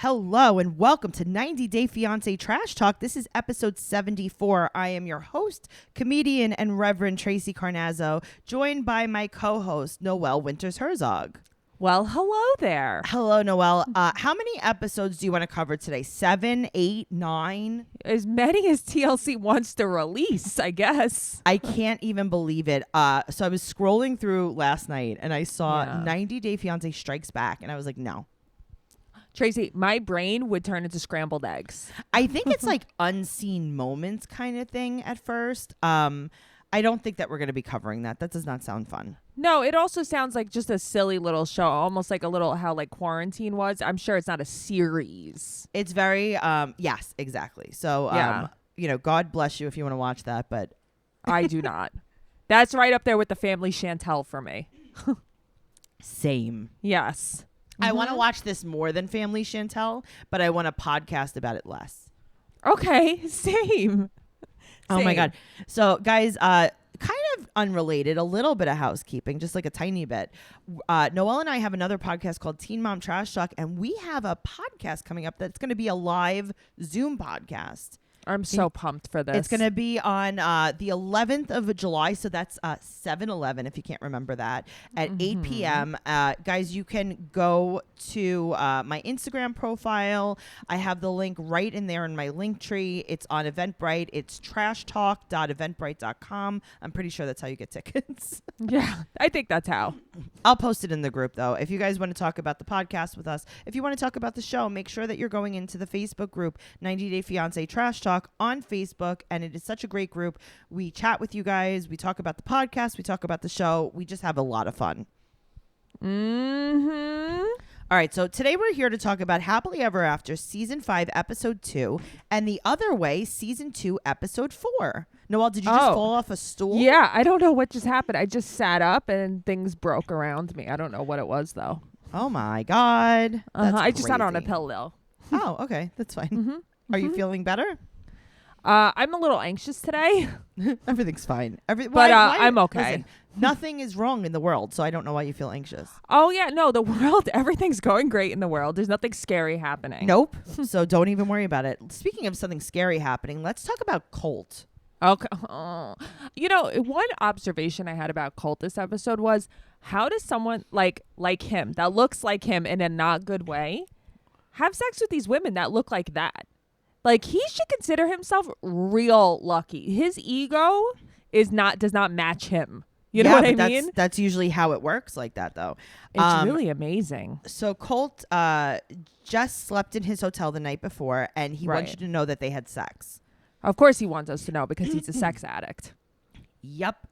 Hello and welcome to 90 Day Fiance Trash Talk. This is episode 74. I am your host, comedian and Reverend Tracy Carnazzo, joined by my co-host, Noelle Winters-Herzog. Well, hello there. Hello, Noelle. How many episodes do you want to cover today? 7, 8, 9? As many as TLC wants to release, I guess. I can't even believe it. So I was scrolling through last night and I saw 90 Day Fiance Strikes Back and I was like, no. Tracy, my brain would turn into scrambled eggs. I think it's like unseen moments kind of thing at first. I don't think that we're going to be covering that. That does not sound fun. No, it also sounds like just a silly little show, almost like a little how like Quarantine was. I'm sure it's not a series. It's very, yes, exactly. So, God bless you if you want to watch that, but I do not. That's right up there with the Family Chantel for me. Same. Yes. I want to watch this more than Family Chantel, but I want to podcast about it less. Okay, same. Oh my God. So guys, kind of unrelated, a little bit of housekeeping, just like a tiny bit. Noelle and I have another podcast called Teen Mom Trash Talk, and we have a podcast coming up that's going to be a live Zoom podcast. I'm so pumped for this. It's going to be on the 11th of July. So that's 7/11, if you can't remember that, at 8 p.m. Guys, you can go to my Instagram profile. I have the link right in there in my link tree. It's on Eventbrite. It's trashtalk.eventbrite.com. I'm pretty sure that's how you get tickets. Yeah, I think that's how. I'll post it in the group, though. If you guys want to talk about the podcast with us, if you want to talk about the show, make sure that you're going into the Facebook group, 90 Day Fiance Trash Talk on Facebook. And it is such a great group. We chat with you guys. We talk about the podcast. We talk about the show. We just have a lot of fun. All right, so today we're here to talk about Happily Ever After, Season 5, Episode 2, and The Other Way, Season 2, Episode 4. Noelle, did you just fall off a stool? Yeah, I don't know what just happened. I just sat up and things broke around me. I don't know what it was, though. Oh, my God. I just sat on a pillow. Oh, okay. That's fine. Are you feeling better? I'm a little anxious today. Everything's fine. I'm okay. Listen, nothing is wrong in the world, so I don't know why you feel anxious. Oh, yeah. No, the world, everything's going great in the world. There's nothing scary happening. Nope. So don't even worry about it. Speaking of something scary happening, let's talk about Colt. Okay. You know, one observation I had about Colt this episode was, how does someone like him, that looks like him in a not good way, have sex with these women that look like that? Like, he should consider himself real lucky. His ego does not match him. You know what I mean? That's usually how it works like that, though. It's really amazing. So Colt just slept in his hotel the night before, and he wants you to know that they had sex. Of course he wants us to know because he's a sex addict. Yep.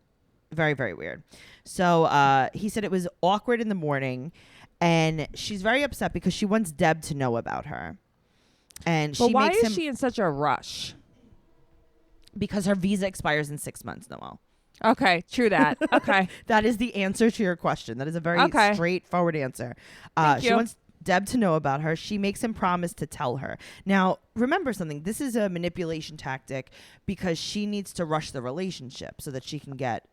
Very, very weird. So he said it was awkward in the morning, and she's very upset because she wants Deb to know about her. And but why is she in such a rush? Because her visa expires in 6 months, Noelle. Okay, true that. Okay. That is the answer to your question. That is a very straightforward answer. She wants Deb to know about her. She makes him promise to tell her. Now, remember something. This is a manipulation tactic because she needs to rush the relationship so that she can get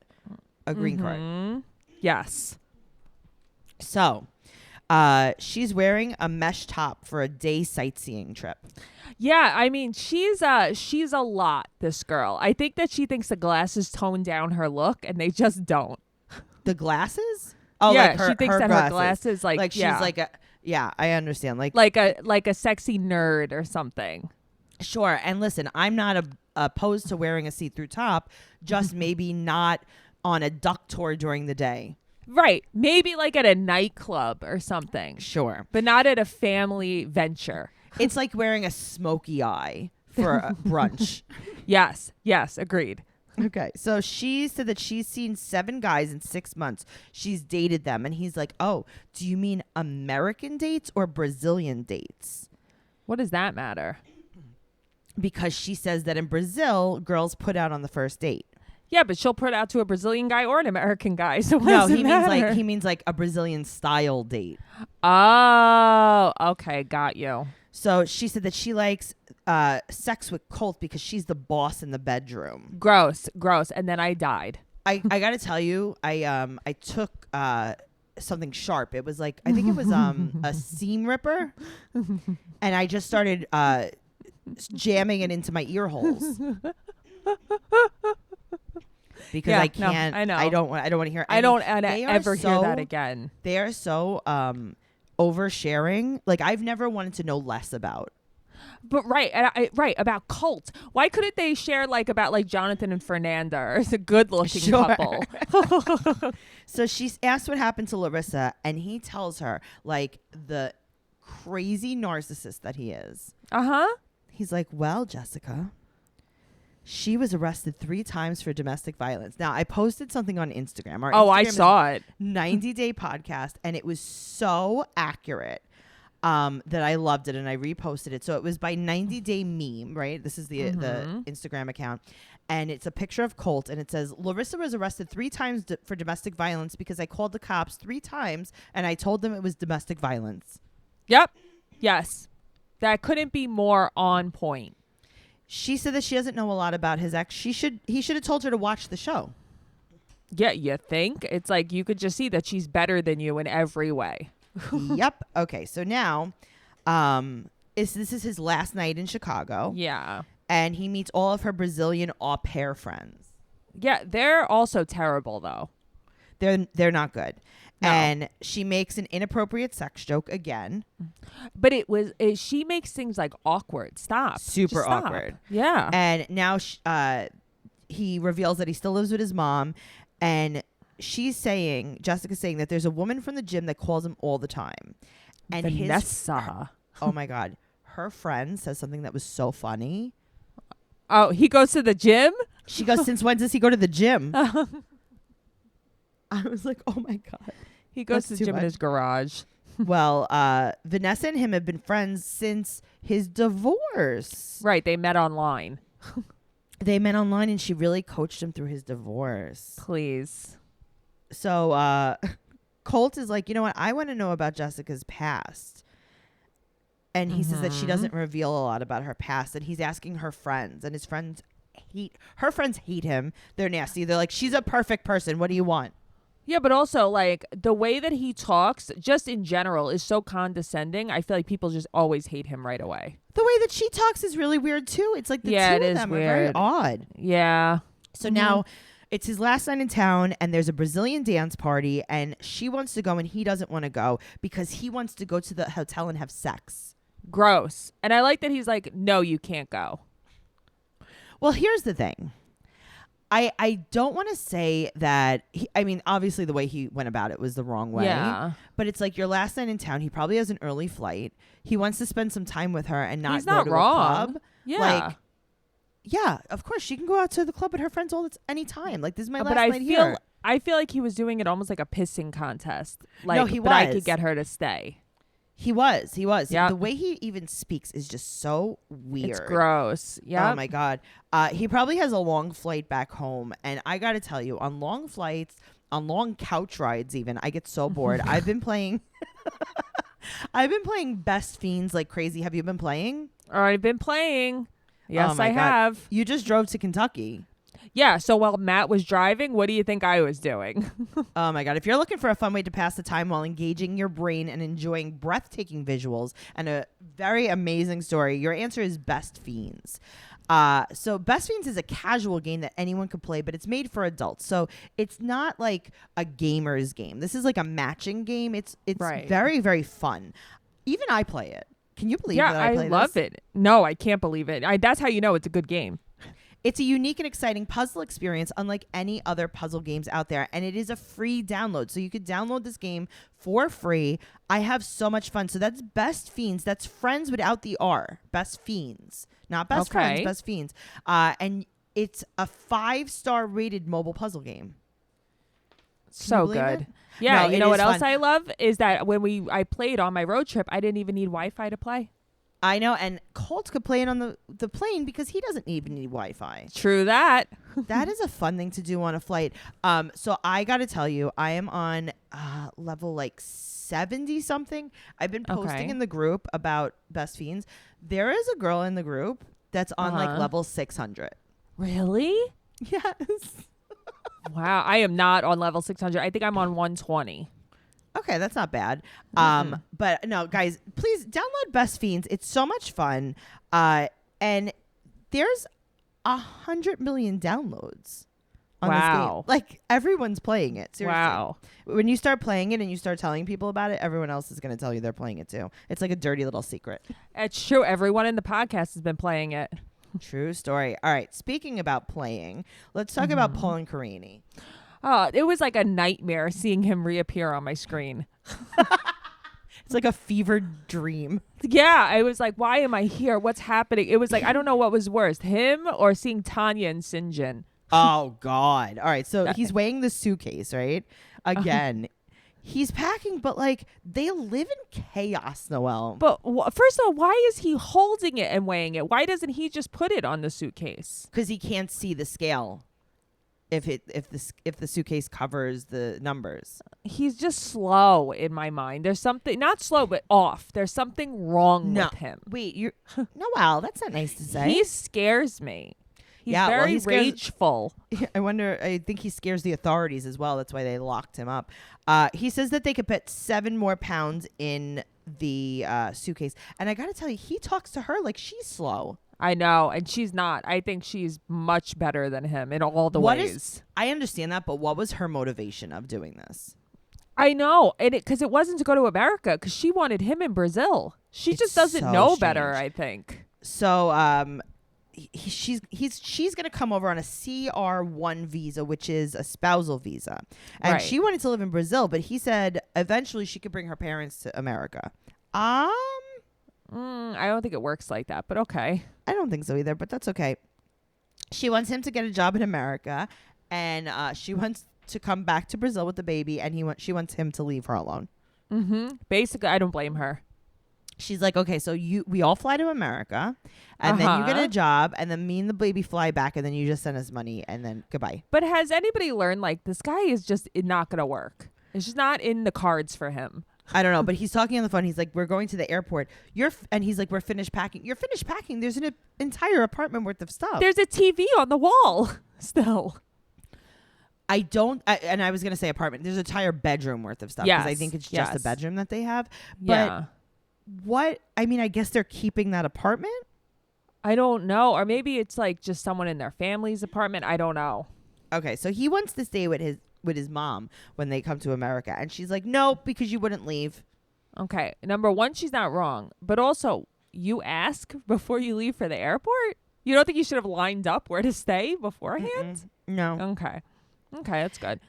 a green card. Yes. So, she's wearing a mesh top for a day sightseeing trip. Yeah, I mean, she's a lot, this girl. I think that she thinks the glasses tone down her look, and they just don't. The glasses? Oh, yeah, like she thinks that her glasses, she's like a, yeah, I understand. Like a sexy nerd or something. Sure, and listen, I'm not opposed to wearing a see-through top, just maybe not on a duck tour during the day. Right. Maybe like at a nightclub or something. Sure. But not at a family venture. It's like wearing a smoky eye for a brunch. Yes. Agreed. Okay. So she said that she's seen 7 guys in 6 months. She's dated them. And he's like, oh, do you mean American dates or Brazilian dates? What does that matter? Because she says that in Brazil, girls put out on the first date. Yeah, but she'll put out to a Brazilian guy or an American guy. So he means like a Brazilian style date. Oh, okay, got you. So she said that she likes sex with Colt because she's the boss in the bedroom. Gross. And then I died. I got to tell you, I took something sharp. It was like, I think it was a seam ripper. And I just started jamming it into my ear holes. Because I can't. No, I know. I don't want to hear. I don't ever hear that again. They are so oversharing. Like, I've never wanted to know less about. But right about Colt. Why couldn't they share like about like Jonathan and Fernanda? It's a good-looking couple. So she's asked what happened to Larissa, and he tells her like the crazy narcissist that he is. He's like, well, Jessica, she was arrested 3 times for domestic violence. Now, I posted something on Instagram. Instagram I saw it. 90-day podcast, and it was so accurate that I loved it, and I reposted it. So it was by 90-day meme, right? This is the Instagram account. And it's a picture of Colt, and it says, Larissa was arrested 3 times for domestic violence because I called the cops 3 times, and I told them it was domestic violence. Yep. Yes. That couldn't be more on point. She said that she doesn't know a lot about his ex. He should have told her to watch the show. Yeah, you think? It's like you could just see that she's better than you in every way. Yep. Okay, so now this is his last night in Chicago. Yeah. And he meets all of her Brazilian au pair friends. Yeah, they're also terrible, though. They're not good. No. And she makes an inappropriate sex joke again. But she makes things like awkward. Stop. Super stop. awkward. Yeah. And now he reveals that he still lives with his mom. And Jessica's saying that there's a woman from the gym that calls him all the time. And Vanessa. Oh my God. Her friend says something that was so funny. Oh, he goes to the gym? She goes, since when does he go to the gym? I was like, oh my God. He goes to the gym in his garage. Well, Vanessa and him have been friends since his divorce. Right. They met online. They met online, and she really coached him through his divorce. Please. So Colt is like, you know what? I want to know about Jessica's past. And he says that she doesn't reveal a lot about her past. And he's asking her friends. And her friends hate him. They're nasty. They're like, she's a perfect person. What do you want? Yeah, but also, like, the way that he talks, just in general, is so condescending. I feel like people just always hate him right away. The way that she talks is really weird, too. It's like the two of them are very odd. Yeah. So now it's his last night in town, and there's a Brazilian dance party, and she wants to go, and he doesn't want to go because he wants to go to the hotel and have sex. Gross. And I like that he's like, no, you can't go. Well, here's the thing. I don't want to say that obviously the way he went about it was the wrong way. Yeah. But it's like your last night in town. He probably has an early flight. He wants to spend some time with her and not go to a club. Yeah. Like, yeah, of course she can go out to the club with her friends any time. Like, this is my last night here. I feel like he was doing it almost like a pissing contest. Like, no, he was. But I could get her to stay. He was. Yep. The way he even speaks is just so weird. It's gross. Yeah. Oh my God. He probably has a long flight back home. And I got to tell you, on long flights, on long couch rides even, I get so bored. I've been playing Best Fiends like crazy. Have you been playing? I've been playing. Yes, I have. You just drove to Kentucky. Yeah, so while Matt was driving, what do you think I was doing? Oh my God. If you're looking for a fun way to pass the time while engaging your brain and enjoying breathtaking visuals and a very amazing story, your answer is Best Fiends. So Best Fiends is a casual game that anyone could play, but it's made for adults. So it's not like a gamer's game. This is like a matching game. It's right. Very, very fun. Even I play it. Can you believe that I play this? Yeah, I love it. No, I can't believe it. That's how you know it's a good game. It's a unique and exciting puzzle experience unlike any other puzzle games out there, and it is a free download. So you could download this game for free. I have so much fun. So that's Best Fiends. That's friends without the R. Best Fiends. Not best friends, Best Fiends. And it's a 5-star rated mobile puzzle game. So good. Yeah, no, you know what else I love is that when I played on my road trip, I didn't even need Wi-Fi to play. I know, and Colt could play it on the plane because he doesn't even need Wi-Fi. True that. That is a fun thing to do on a flight. So I got to tell you, I am on level like 70 something. I've been posting in the group about Best Fiends. There is a girl in the group that's on like level 600. Really? Yes. Wow, I am not on level 600. I think I'm on 120. Okay, that's not bad. But no, guys, please download Best Fiends. It's so much fun. And there's 100 million downloads on this game. Like, everyone's playing it. Seriously. Wow. When you start playing it and you start telling people about it, everyone else is going to tell you they're playing it too. It's like a dirty little secret. It's true. Everyone in the podcast has been playing it. True story. All right. Speaking about playing, let's talk about Paul and Carini. Oh, it was like a nightmare seeing him reappear on my screen. It's like a fevered dream. Yeah, I was like, why am I here? What's happening? It was like, I don't know what was worse, him or seeing Tanya and Syngin. Oh, God. All right. So he's weighing the suitcase, right? Again, he's packing, but like they live in chaos, Noelle. But first of all, why is he holding it and weighing it? Why doesn't he just put it on the suitcase? Because he can't see the scale. If the suitcase covers the numbers. He's just slow in my mind. There's something, not slow, but off. There's something wrong with him. Wait, you're Noelle, that's not nice to say. He scares me. He's very rageful. I think he scares the authorities as well. That's why they locked him up. He says that they could put 7 more pounds in the suitcase. And I got to tell you, he talks to her like she's slow. I know, and she's not. I think she's much better than him in all the ways. I understand that, but what was her motivation of doing this? I know, and because it wasn't to go to America, because she wanted him in Brazil. She just doesn't know better, I think. So, she's going to come over on a CR1 visa, which is a spousal visa, and she wanted to live in Brazil, but he said eventually she could bring her parents to America. I don't think it works like that, but okay. I don't think so either, but that's okay. She wants him to get a job in America, and she wants to come back to Brazil with the baby, and she wants him to leave her alone. Basically, I don't blame her. She's like, okay, so we all fly to America, and then you get a job, and then me and the baby fly back, and then you just send us money, and then goodbye. But has anybody learned, like, this guy is just not going to work? It's just not in the cards for him. I don't know, but he's talking on the phone. He's like, we're going to the airport. And he's like, we're finished packing. You're finished packing. There's an entire apartment worth of stuff. There's a TV on the wall still. I was going to say apartment. There's an entire bedroom worth of stuff. Because I think it's just a bedroom that they have. But I guess they're keeping that apartment? I don't know. Or maybe it's like just someone in their family's apartment. I don't know. Okay, so he wants to stay with his mom when they come to America. And she's like, no, because you wouldn't leave. Okay. Number one, she's not wrong. But also, you ask before you leave for the airport? You don't think you should have lined up where to stay beforehand? No. Okay. Okay, that's good.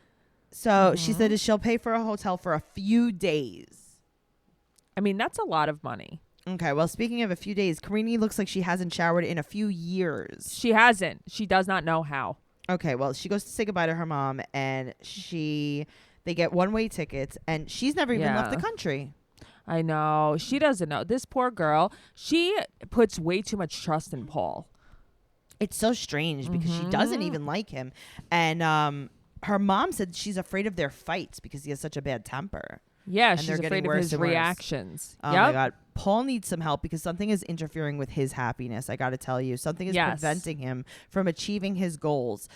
So she said she'll pay for a hotel for a few days. I mean, that's a lot of money. Okay, well, speaking of a few days, Carini looks like she hasn't showered in a few years. She hasn't. She does not know how. Okay, well, she goes to say goodbye to her mom, and they get one-way tickets, and she's never even left the country. I know. She doesn't know. This poor girl, she puts way too much trust in Paul. It's so strange because she doesn't even like him. And her mom said she's afraid of their fights because he has such a bad temper. Yeah, she's afraid of his reactions. Oh, my God. Paul needs some help because something is interfering with his happiness. I got to tell you, something is preventing him from achieving his goals.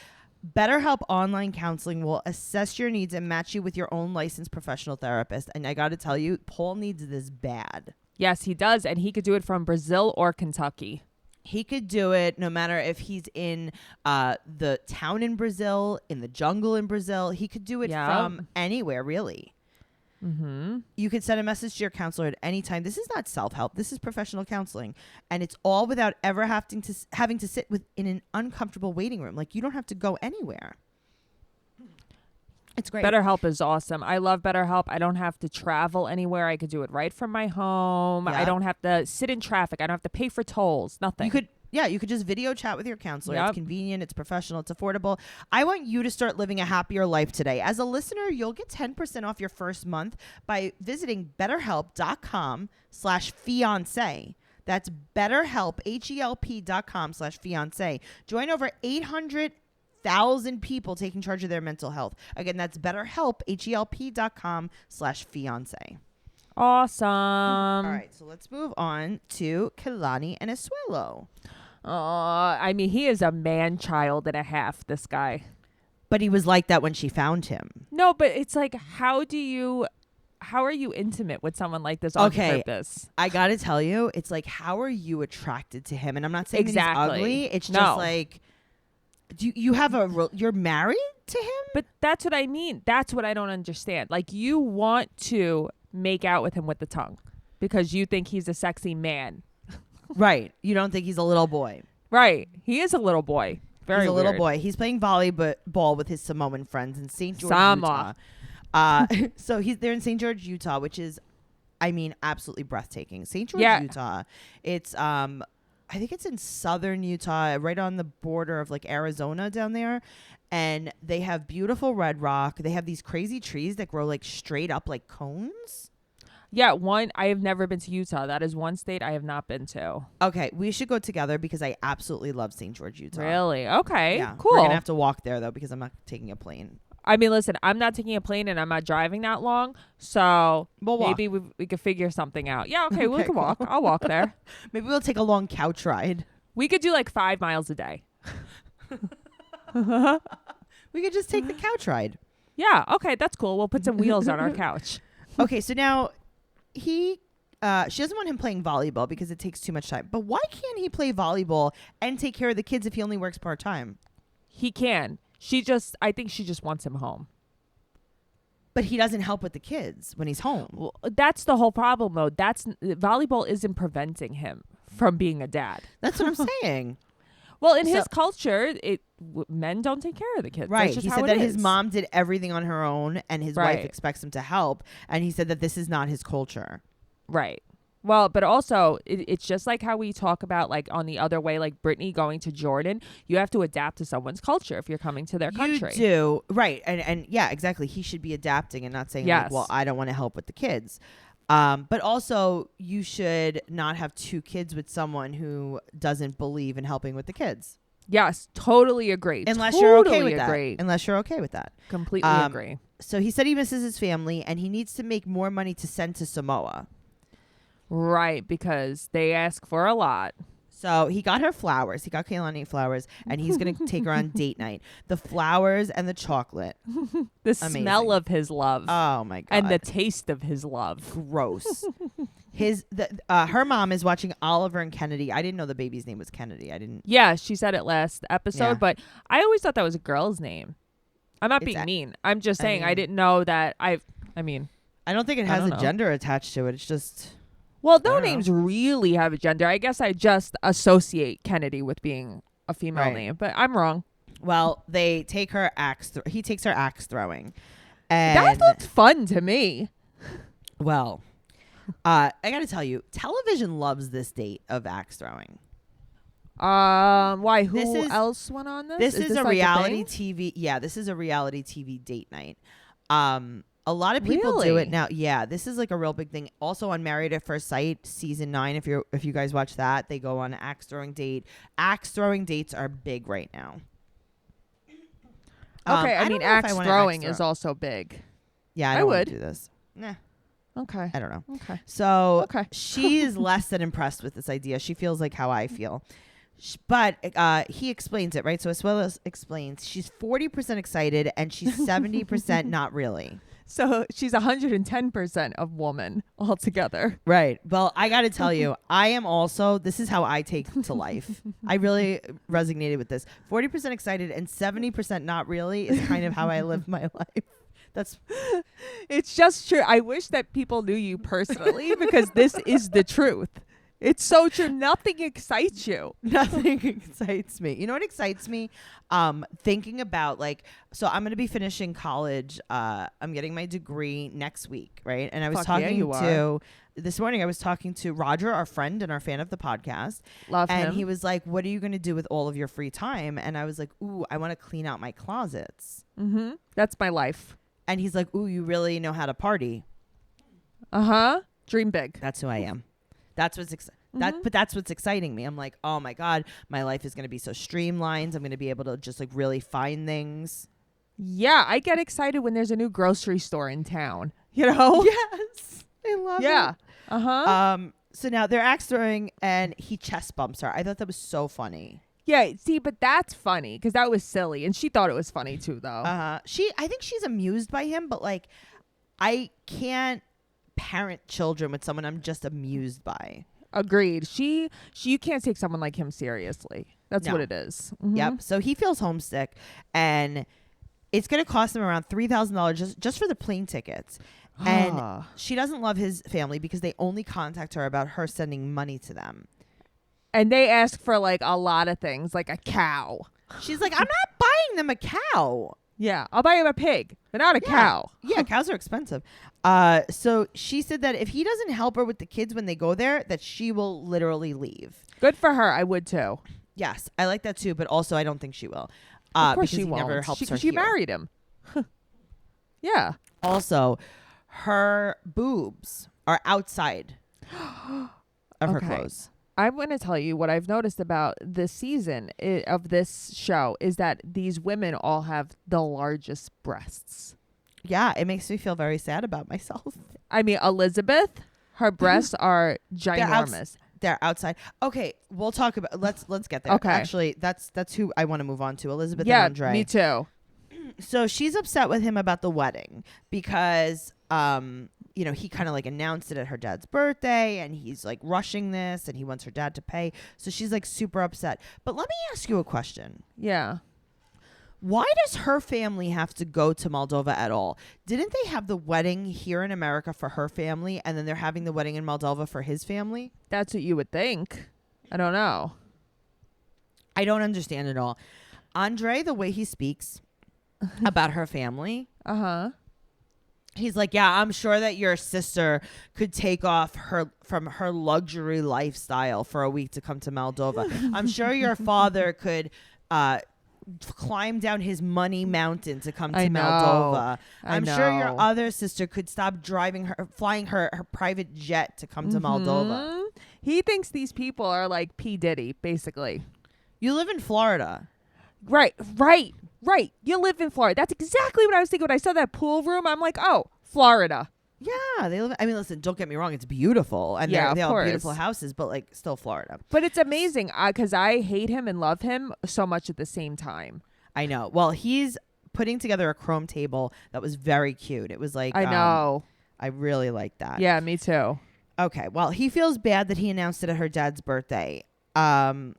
BetterHelp Online Counseling will assess your needs and match you with your own licensed professional therapist. And I got to tell you, Paul needs this bad. Yes, he does. And he could do it from Brazil or Kentucky. He could do it no matter if he's in the town in Brazil, in the jungle in Brazil. He could do it from anywhere, really. You could send a message to your counselor at any time. This is not self-help. This is professional counseling. And it's all without ever having to sit in an uncomfortable waiting room. Like, you don't have to go anywhere. It's great. BetterHelp is awesome. I love BetterHelp. I don't have to travel anywhere. I could do it right from my home. I don't have to sit in traffic. I don't have to pay for tolls. Nothing. You could just video chat with your counselor. It's convenient, it's professional, it's affordable. I want you to start living a happier life today. As a listener, you'll get 10% off your first month by visiting BetterHelp.com/fiancé. That's BetterHelp, HELP.com/fiancé. Join over 800,000 people taking charge of their mental health. Again, that's BetterHelp, HELP.com/fiancé. Awesome. All right, so let's move on to Kalani and Asuelo. I mean, he is a man-child and a half, this guy. But he was like that when she found him. No, but it's like, how do you how are you intimate with someone like this on purpose? I gotta tell you, it's like, how are you attracted to him? And I'm not saying that he's ugly. It's just like, you have you're married to him? But that's what I mean. That's what I don't understand. Like, you want to make out with him with the tongue because you think he's a sexy man. Right. You don't think he's a little boy. Right. He is a little boy. He's a little boy. He's playing volleyball with his Samoan friends in St. George, Utah. So they're in St. George, Utah, which is, I mean, absolutely breathtaking. St. George, Utah. It's I think it's in southern Utah, right on the border of like Arizona down there. And they have beautiful red rock. They have these crazy trees that grow like straight up like cones. Yeah, I have never been to Utah. That is one state I have not been to. Okay, we should go together because I absolutely love St. George, Utah. Really? Okay, yeah, cool. We're going to have to walk there, though, because I'm not taking a plane. I mean, listen, I'm not taking a plane and I'm not driving that long, so maybe we could figure something out. Yeah, okay, we can walk. I'll walk there. Maybe we'll take a long couch ride. We could do like 5 miles a day. We could just take the couch ride. Yeah, okay, that's cool. We'll put some wheels on our couch. Okay, so now... she doesn't want him playing volleyball because it takes too much time. But why can't he play volleyball and take care of the kids if he only works part-time? He can. I think she just wants him home. But he doesn't help with the kids when he's home. Well, that's the whole problem, though. Volleyball isn't preventing him from being a dad. That's what I'm saying. Well, in his culture, men don't take care of the kids. Right. He said that his mom did everything on her own and his wife expects him to help. And he said that this is not his culture. Right. Well, but also it's just like how we talk about like on the other way, like Brittany going to Jordan. You have to adapt to someone's culture if you're coming to their country. You do. Right. And yeah, exactly. He should be adapting and not saying, like, well, I don't want to help with the kids. But also, you should not have 2 kids with someone who doesn't believe in helping with the kids. Yes, totally agree. Unless you're okay with that. Unless you're okay with that. Completely agree. So he said he misses his family and he needs to make more money to send to Samoa. Right, because they ask for a lot. So he got her flowers. He got Kaylani flowers, and he's going to take her on date night. The flowers and the chocolate. The smell of his love. Oh, my God. And the taste of his love. Gross. Her mom is watching Oliver and Kennedy. I didn't know the baby's name was Kennedy. Yeah, she said it last episode, but I always thought that was a girl's name. I'm not being mean. I'm just saying I didn't know that. I don't think it has a gender attached to it. It's just... Well, no names really have a gender. I guess I just associate Kennedy with being a female name, but I'm wrong. Well, they take her he takes her axe throwing. And that looked fun to me. Well, I got to tell you, television loves this date of axe throwing. Why? Who else went on this? This is a reality TV. Yeah, this is a reality TV date night. A lot of people do it now. Yeah, this is like a real big thing. Also on Married at First Sight season 9, if you guys watch that, they go on an axe throwing date. Axe throwing dates are big right now. Okay, I mean axe throwing is also big. Yeah, I would do this. Nah. Okay. I don't know. Okay. So she is less than impressed with this idea. She feels like how I feel. But he explains it, right? So as well as explains, she's 40% excited and she's 70% not really. So she's 110% of woman altogether. Right. Well, I got to tell you, I am also, this is how I take to life. I really resonated with this. 40% excited and 70% not really is kind of how I live my life. It's just true. I wish that people knew you personally because this is the truth. It's so true. Nothing excites you. Nothing excites me. You know what excites me? Thinking about so I'm going to be finishing college. I'm getting my degree next week, right? And I was this morning I was talking to Roger, our friend and our fan of the podcast. Love him. And he was like, what are you going to do with all of your free time? And I was like, ooh, I want to clean out my closets. Mm-hmm. That's my life. And he's like, ooh, you really know how to party. Uh-huh. Dream big. That's who I am. That's what's but that's what's exciting me. I'm like, oh my God, my life is going to be so streamlined. I'm going to be able to just really find things. Yeah, I get excited when there's a new grocery store in town. You know? Yes, I love it. Yeah. So now they're axe throwing, and he chest bumps her. I thought that was so funny. Yeah, see, but that's funny because that was silly, and she thought it was funny too, though. I think she's amused by him, but I can't parent children with someone I'm just amused by. Agreed. You can't take someone like him seriously. That's what it is. Mm-hmm. Yep. So he feels homesick, and it's going to cost him around $3,000 just for the plane tickets. And she doesn't love his family because they only contact her about her sending money to them. And they ask for like a lot of things, like a cow. She's like, I'm not buying them a cow. Yeah, I'll buy him a pig, but not a cow. Yeah, cows are expensive. So she said that if he doesn't help her with the kids when they go there, that she will literally leave. Good for her. I would too. Yes, I like that too, but also I don't think she will. Of course because she won't. Never helps her. She married him. Yeah. Also, her boobs are outside of her clothes. I'm going to tell you what I've noticed about this season of this show is that these women all have the largest breasts. Yeah, it makes me feel very sad about myself. I mean, Elizabeth, her breasts are ginormous. They're outside. Okay, we'll talk about. Let's get there. Okay, actually, that's who I want to move on to. Elizabeth and Andre. Yeah, me too. So she's upset with him about the wedding because he kind of like announced it at her dad's birthday, and he's like rushing this, and he wants her dad to pay. So she's like super upset. But let me ask you a question. Yeah. Why does her family have to go to Moldova at all? Didn't they have the wedding here in America for her family, and then they're having the wedding in Moldova for his family? That's what you would think. I don't know. I don't understand it all. Andre, the way he speaks about her family. He's like, yeah, I'm sure that your sister could take off from her luxury lifestyle for a week to come to Moldova. I'm sure your father could climb down his money mountain to come to Moldova. I'm sure your other sister could stop flying her private jet to come to Moldova. He thinks these people are like P. Diddy, basically. You live in Florida. Right. You live in Florida. That's exactly what I was thinking when I saw that pool room. I'm like, oh, Florida. Yeah, they live. I mean, listen, don't get me wrong. It's beautiful. And they all have beautiful houses, but like still Florida. But it's amazing because I hate him and love him so much at the same time. I know. Well, he's putting together a chrome table that was very cute. It was like, I know. I really like that. Yeah, me too. Okay. Well, he feels bad that he announced it at her dad's birthday. But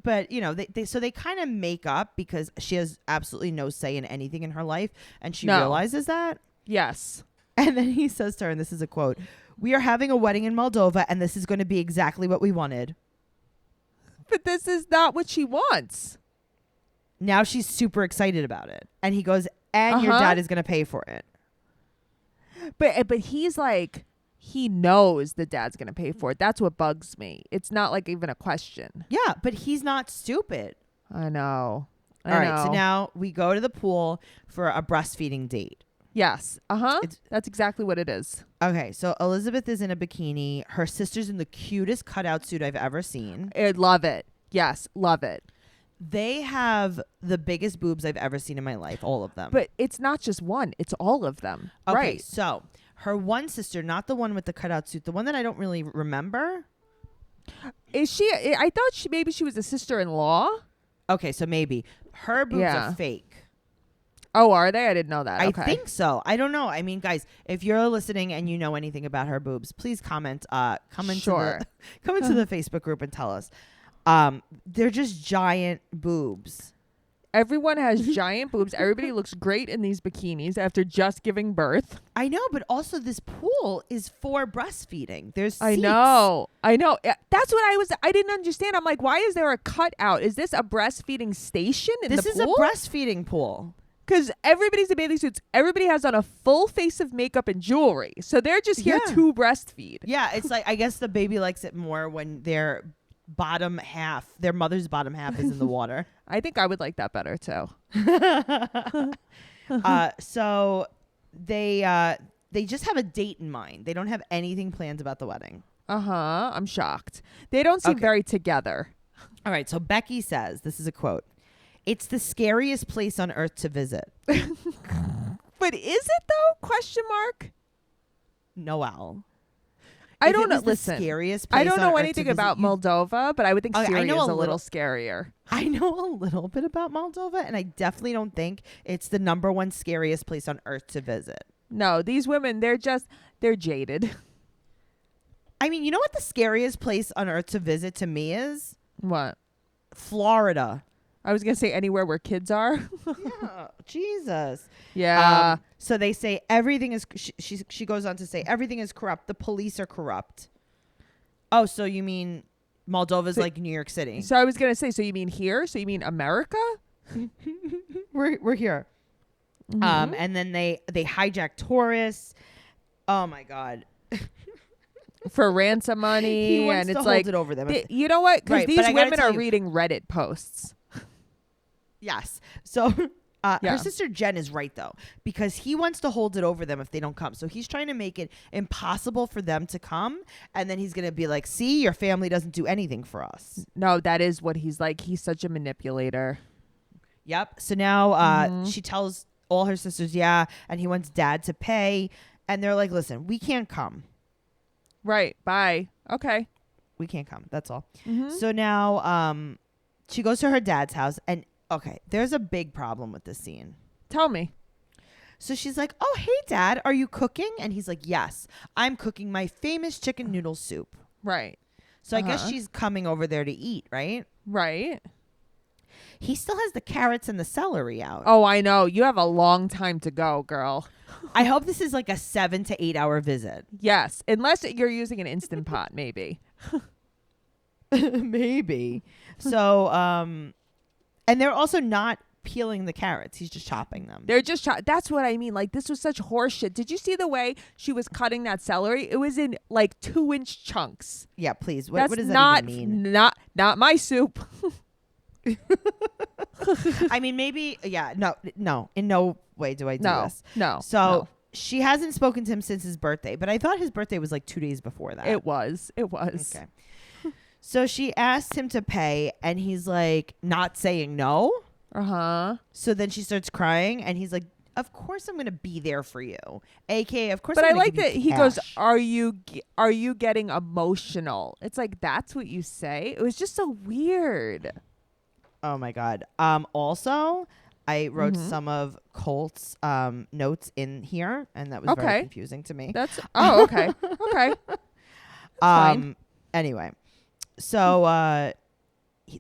they kind of make up because she has absolutely no say in anything in her life, and she realizes that. Yes. And then he says to her, and this is a quote, "We are having a wedding in Moldova, and this is going to be exactly what we wanted." But this is not what she wants. Now she's super excited about it, and he goes, "And your dad is going to pay for it." But he's like, he knows the dad's going to pay for it. That's what bugs me. It's not like even a question. Yeah, but he's not stupid. I know. All right, so now we go to the pool for a breastfeeding date. Yes. That's exactly what it is. Okay, so Elizabeth is in a bikini. Her sister's in the cutest cutout suit I've ever seen. I love it. Yes, love it. They have the biggest boobs I've ever seen in my life, all of them. But it's not just one. It's all of them. Okay, right. So her one sister, not the one with the cutout suit, the one that I don't really remember. Is she? I thought maybe she was a sister-in-law. Okay, so maybe. Her boobs are fake. Oh, are they? I didn't know that. I think so. I don't know. I mean, guys, if you're listening and you know anything about her boobs, please comment. Come into the Facebook group and tell us. They're just giant boobs. Everyone has giant boobs. Everybody looks great in these bikinis after just giving birth. I know, but also this pool is for breastfeeding. There's seats. I know. That's what I didn't understand. I'm like, why is there a cutout? Is this a breastfeeding station in the pool? This is a breastfeeding pool. Because everybody's in bathing suits. Everybody has on a full face of makeup and jewelry. So they're just here to breastfeed. Yeah, it's like, I guess the baby likes it more when their mother's bottom half is in the water. I think I would like that better too. So they just have a date in mind. They don't have anything planned about the wedding. I'm shocked. They don't seem very together. All right. So Becky says, this is a quote, "It's the scariest place on earth to visit." But is it though? Question mark. Noelle. I don't know. Listen, scariest place I don't know on anything about Moldova, but I would think Syria is a little scarier. I know a little bit about Moldova, and I definitely don't think it's the #1 scariest place on earth to visit. No, these women, they're just, They're jaded. I mean, you know what the scariest place on earth to visit to me is? What? Florida. I was going to say anywhere where kids are. Yeah. Jesus. Yeah. So they say everything is, she goes on to say everything is corrupt. The police are corrupt. Oh, so you mean Moldova's like New York City? So I was going to say, so you mean here? So you mean America? We're here. Mm-hmm. And then they hijack tourists. Oh my God. For ransom money. He wants and to it's hold like, it over them. You know what? Because Right, these women are reading Reddit posts. Yes. So her Yeah. sister Jen is right, though, because he wants to hold it over them if they don't come. So he's trying to make it impossible for them to come. And then he's going to be like, see, your family doesn't do anything for us. No, that is what he's like. He's such a manipulator. Yep. So now she tells all her sisters, yeah, and he wants dad to pay. And they're like, listen, we can't come. Right. Bye. Okay. We can't come. That's all. Mm-hmm. So now she goes to her dad's house. And, okay, there's a big problem with this scene. Tell me. So she's like, oh, hey, Dad, are you cooking? And he's like, yes, I'm cooking my famous chicken noodle soup. Right. So I guess she's coming over there to eat, right? Right. He still has the carrots and the celery out. Oh, I know. You have a long time to go, girl. I hope this is like a 7 to 8 hour visit. Yes. Unless you're using an Instant Pot, maybe. Maybe. So, and they're also not peeling the carrots. He's just chopping them. They're just that's what I mean. Like, this was such horseshit. Did you see the way she was cutting that celery? It was in like 2-inch chunks. Yeah, please. What does not, that even mean? Not my soup. I mean, maybe. Yeah. No. In no way do I do this. No. So she hasn't spoken to him since his birthday, but I thought his birthday was like 2 days before that. It was. Okay. So she asked him to pay, and he's like not saying no. So then she starts crying, and he's like, of course I'm going to be there for you. AKA, of course. But I like that he goes, are you getting emotional? It's like, that's what you say. It was just so weird. Oh my God. Also, I wrote some of Colt's notes in here, and that was very confusing to me. Okay. Okay. Fine. Anyway, so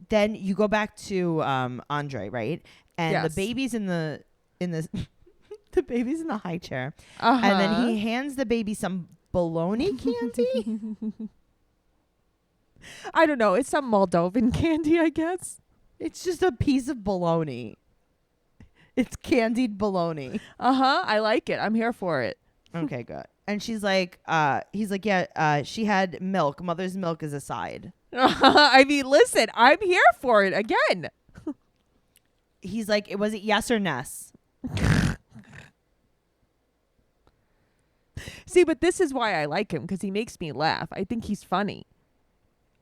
then you go back to Andre, right? And the baby's in the the baby's in the high chair, and then he hands the baby some bologna candy. I don't know. It's some Moldovan candy, I guess. It's just a piece of bologna. It's candied bologna. I like it. I'm here for it. Okay, good. And she's like, he's like, yeah, she had milk. Mother's milk is a side. I mean, listen, I'm here for it again. He's like, was it yes or Ness? See, but this is why I like him, because he makes me laugh. I think he's funny.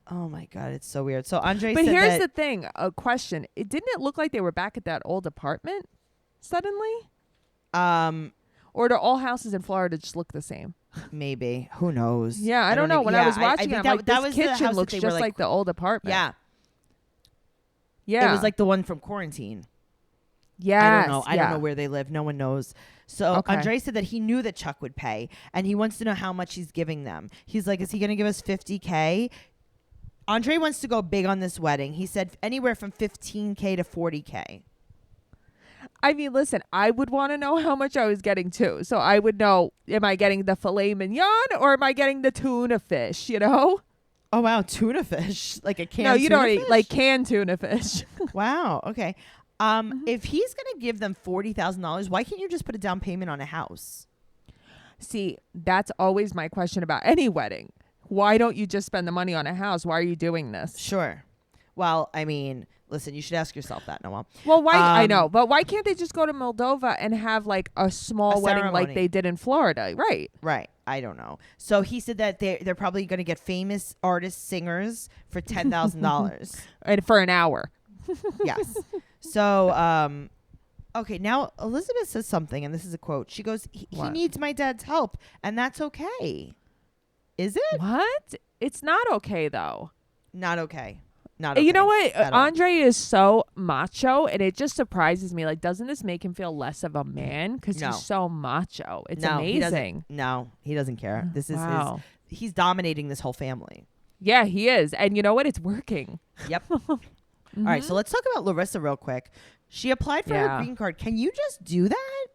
Oh my God, it's so weird. So Andre but said here's the thing, a question. Didn't it look like they were back at that old apartment suddenly? Or do all houses in Florida just look the same? Maybe. Who knows? Yeah, I don't know. When I was watching it, I'm like, this kitchen looks just like the old apartment. Yeah. Yeah. It was like the one from Quarantine. Yeah. I don't know. I don't know where they live. No one knows. So Okay. Andre said that he knew that Chuck would pay, and he wants to know how much he's giving them. He's like, is he going to give us $50K? Andre wants to go big on this wedding. He said anywhere from $15K to $40K. I mean, listen, I would want to know how much I was getting too. So I would know, am I getting the filet mignon or am I getting the tuna fish, you know? Oh, wow. Tuna fish. Like a canned No, you tuna don't fish? eat like canned tuna fish. Wow. Okay. If he's going to give them $40,000, why can't you just put a down payment on a house? See, that's always my question about any wedding. Why don't you just spend the money on a house? Why are you doing this? Sure. Well, I mean, listen, you should ask yourself that, Noelle. Well, why? I know, but why can't they just go to Moldova and have like a small wedding ceremony. like they did in Florida? Right. Right. I don't know. So he said that they're probably going to get famous artists, singers for $10,000. And for an hour. Yes. So, okay, now Elizabeth says something, and this is a quote. She goes, he needs my dad's help, and that's okay. Is it? What? It's not okay, though. Not okay. Not okay. You know what? Andre is so macho, and it just surprises me. Like, doesn't this make him feel less of a man? Because he's so macho. It's amazing. He doesn't care. This is he's dominating this whole family. Yeah, he is. And you know what? It's working. Yep. All right, so let's talk about Larissa real quick. She applied for her green card. Can you just do that?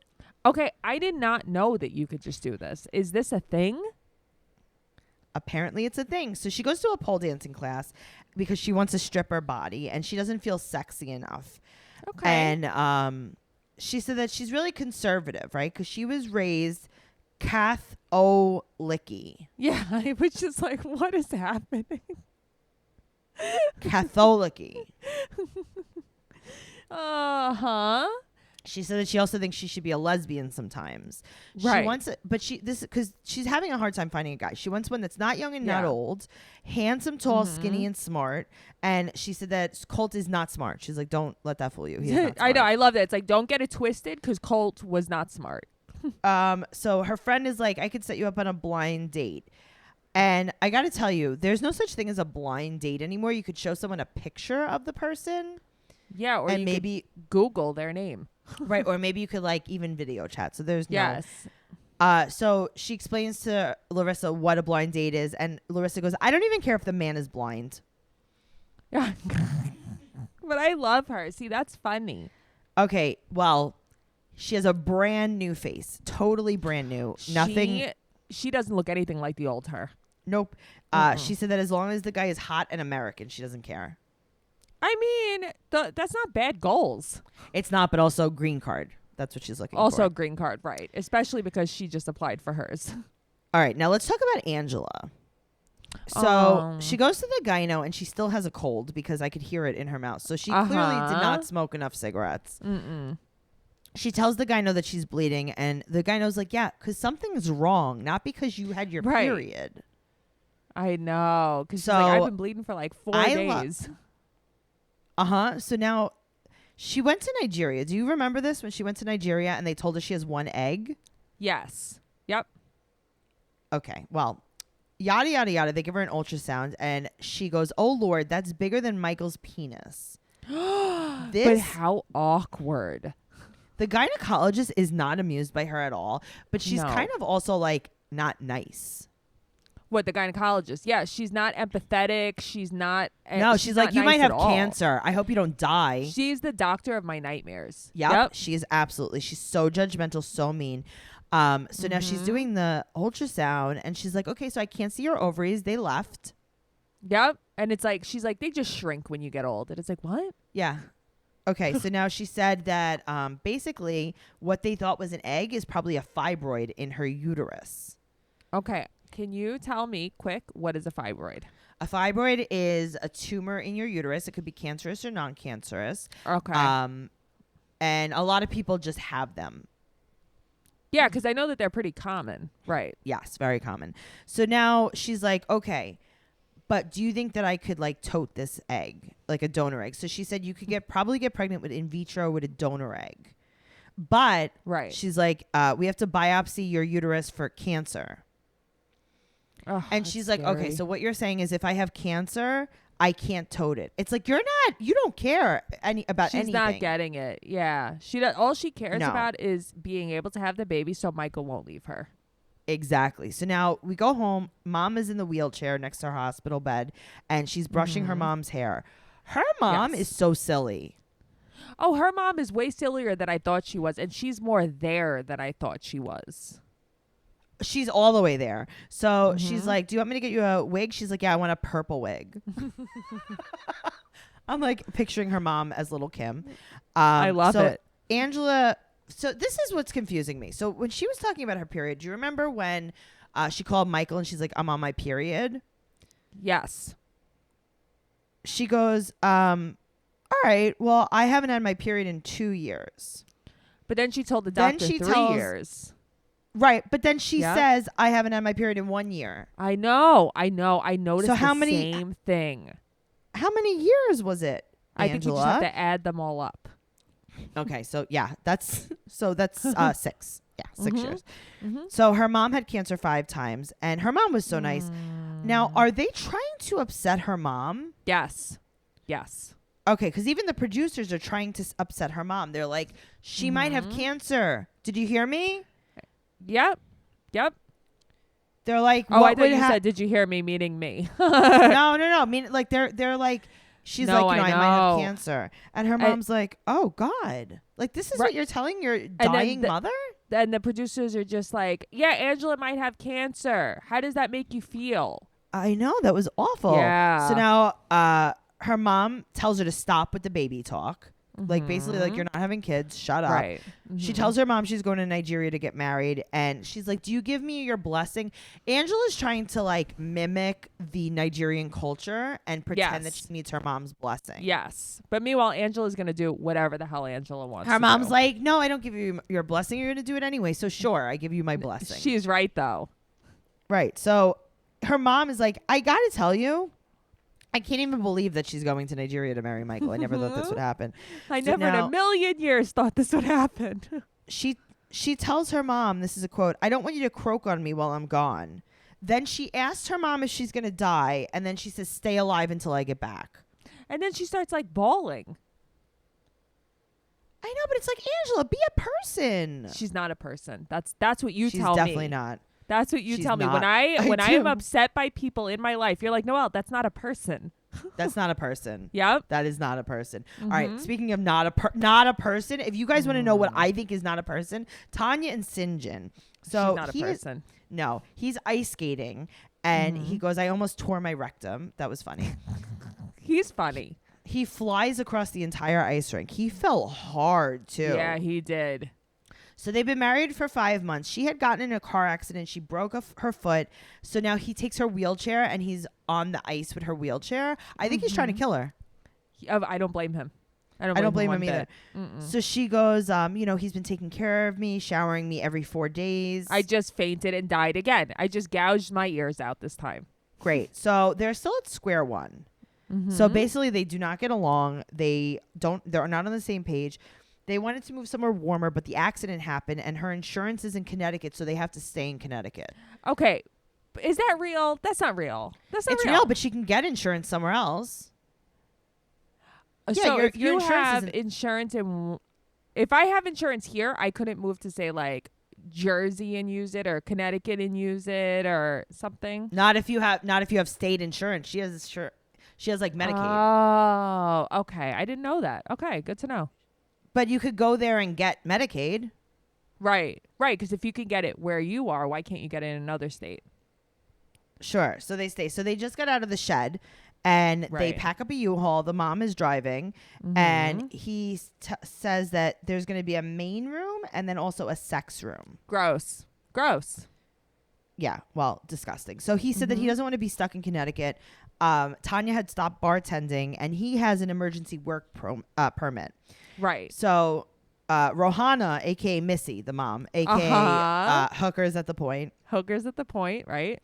Okay, I did not know that you could just do this. Is this a thing? Apparently it's a thing. So she goes to a pole dancing class because she wants to strip her body and she doesn't feel sexy enough. Okay. And she said that she's really conservative, right? Because she was raised Catholic-y. Yeah, I was just like, what is happening? Catholic-y. Uh-huh. She said that she also thinks she should be a lesbian sometimes. Right. She wants it, but because she's having a hard time finding a guy. She wants one that's not young and not old, handsome, tall, skinny, and smart. And she said that Colt is not smart. She's like, don't let that fool you. He's not smart. I know. I love that. It's like, don't get it twisted because Colt was not smart. So her friend is like, I could set you up on a blind date. And I got to tell you, there's no such thing as a blind date anymore. You could show someone a picture of the person. Yeah, or you maybe Google their name. Right, or maybe you could like even video chat. So there's yes. So she explains to Larissa what a blind date is, and Larissa goes, I don't even care if the man is blind. Yeah. But I love her. See, that's funny. Okay, well, she has a brand new face. Totally brand new. Nothing. She doesn't look anything like the old her. Nope. She said that as long as the guy is hot and American, she doesn't care. I mean, that's not bad goals. It's not, but also green card. That's what she's looking for. Also green card, right. Especially because she just applied for hers. All right, now let's talk about Angela. So she goes to the gyno and she still has a cold because I could hear it in her mouth. So she clearly did not smoke enough cigarettes. Mm-mm. She tells the gyno that she's bleeding, and the gyno's like, yeah, because something's wrong, not because you had your period. I know. Because she's like, I've been bleeding for like 4 days. So now she went to Nigeria. Do you remember this when she went to Nigeria and they told her she has one egg? Yes. Yep. Okay. Well, yada, yada, yada. They give her an ultrasound and she goes, oh, Lord, that's bigger than Michael's penis. But how awkward. The gynecologist is not amused by her at all, but she's kind of also like not nice. What, the gynecologist? Yeah, she's not empathetic. She's not. No, she's like, you might have cancer. I hope you don't die. She's the doctor of my nightmares. Yep. She is absolutely. She's so judgmental, so mean. So now she's doing the ultrasound and she's like, okay, so I can't see your ovaries. They left. Yep. And it's like, she's like, they just shrink when you get old. And it's like, what? Yeah. Okay. So now she said that basically what they thought was an egg is probably a fibroid in her uterus. Okay. Can you tell me quick, what is a fibroid? A fibroid is a tumor in your uterus. It could be cancerous or non-cancerous. Okay. And a lot of people just have them. Yeah, because I know that they're pretty common. Right. Yes, very common. So now she's like, okay, but do you think that I could like tote this egg, like a donor egg? So she said you could probably get pregnant with in vitro with a donor egg. But she's like, we have to biopsy your uterus for cancer. Oh, and she's like, scary. okay, so what you're saying is if I have cancer, I can't tote it. It's like, you don't care about anything. She's not getting it. Yeah. All she cares about is being able to have the baby so Michael won't leave her. Exactly. So now we go home. Mom is in the wheelchair next to her hospital bed and she's brushing her mom's hair. Her mom is so silly. Oh, her mom is way sillier than I thought she was. And she's more there than I thought she was. She's all the way there. So she's like, do you want me to get you a wig? She's like, yeah, I want a purple wig. I'm like picturing her mom as little Kim. I love it. Angela, so this is what's confusing me. So when she was talking about her period, do you remember when she called Michael and she's like, I'm on my period? Yes. She goes, all right, well, I haven't had my period in 2 years. But then she told the doctor 3 years. Right, but then she says, I haven't had my period in 1 year. I know. I noticed the same thing. How many years was it, Angela? I think you just have to add them all up. Okay, so that's 6. Yeah, 6 years. So her mom had cancer 5 times, and her mom was so nice. Now, are they trying to upset her mom? Yes. Yes. Okay, because even the producers are trying to upset her mom. They're like, she might have cancer. Did you hear me? Yep. They're like, oh, I thought you said, did you hear me, meaning me? No. Mean like they're like, she's like, I might have cancer, and her mom's like, oh God, like this is what you're telling your dying mother. And the producers are just like, yeah, Angela might have cancer. How does that make you feel? I know, that was awful. Yeah. So now, her mom tells her to stop with the baby talk. Like basically like, you're not having kids, shut up. Right. She tells her mom she's going to Nigeria to get married, and she's like, do you give me your blessing? Angela's trying to like mimic the Nigerian culture and pretend that she needs her mom's blessing. Yes. But meanwhile, Angela's going to do whatever the hell Angela wants. Her mom's like, no, I don't give you your blessing. You're going to do it anyway. So sure, I give you my blessing. She's right though. Right. So her mom is like, I got to tell you, I can't even believe that she's going to Nigeria to marry Michael. I never thought this would happen. I never in a million years thought this would happen. She tells her mom, this is a quote, I don't want you to croak on me while I'm gone. Then she asks her mom if she's going to die. And then she says, stay alive until I get back. And then she starts like bawling. I know, but it's like, Angela, be a person. She's not a person. That's what you tell me. She's definitely not. That's what you tell me. When I am upset by people in my life, you're like, Noelle, that's not a person. That's not a person. Yep. That is not a person. All right. Speaking of not a person, if you guys want to know what I think is not a person, Tanya and Syngin. So she's not a person. No, he's ice skating, and he goes, I almost tore my rectum. That was funny. He's funny. He flies across the entire ice rink. He fell hard too. Yeah, he did. So they've been married for 5 months. She had gotten in a car accident. She broke her foot. So now he takes her wheelchair and he's on the ice with her wheelchair. I think he's trying to kill her. I don't blame him. I don't blame him either. So she goes, he's been taking care of me, showering me every 4 days. I just fainted and died again. I just gouged my ears out this time. Great. So they're still at square one. So basically they do not get along. They're not on the same page. They wanted to move somewhere warmer, but the accident happened, and her insurance is in Connecticut, so they have to stay in Connecticut. Okay. Is that real? That's not real. It's real, but she can get insurance somewhere else. So if you have insurance if I have insurance here, I couldn't move to say like Jersey and use it, or Connecticut and use it, or something. Not if you have state insurance. She has like Medicaid. Oh, okay. I didn't know that. Okay, good to know. But you could go there and get Medicaid. Right. Because if you can get it where you are, why can't you get it in another state? Sure. So they stay. So they just got out of the shed, and they pack up a U-Haul. The mom is driving, and he says that there's going to be a main room and then also a sex room. Gross. Yeah. Well, disgusting. So he said that he doesn't want to be stuck in Connecticut. Tanya had stopped bartending, and he has an emergency work permit. Right. So Rohana, a.k.a. Missy, the mom, a.k.a. Hookers at the Point. Hookers at the Point, right.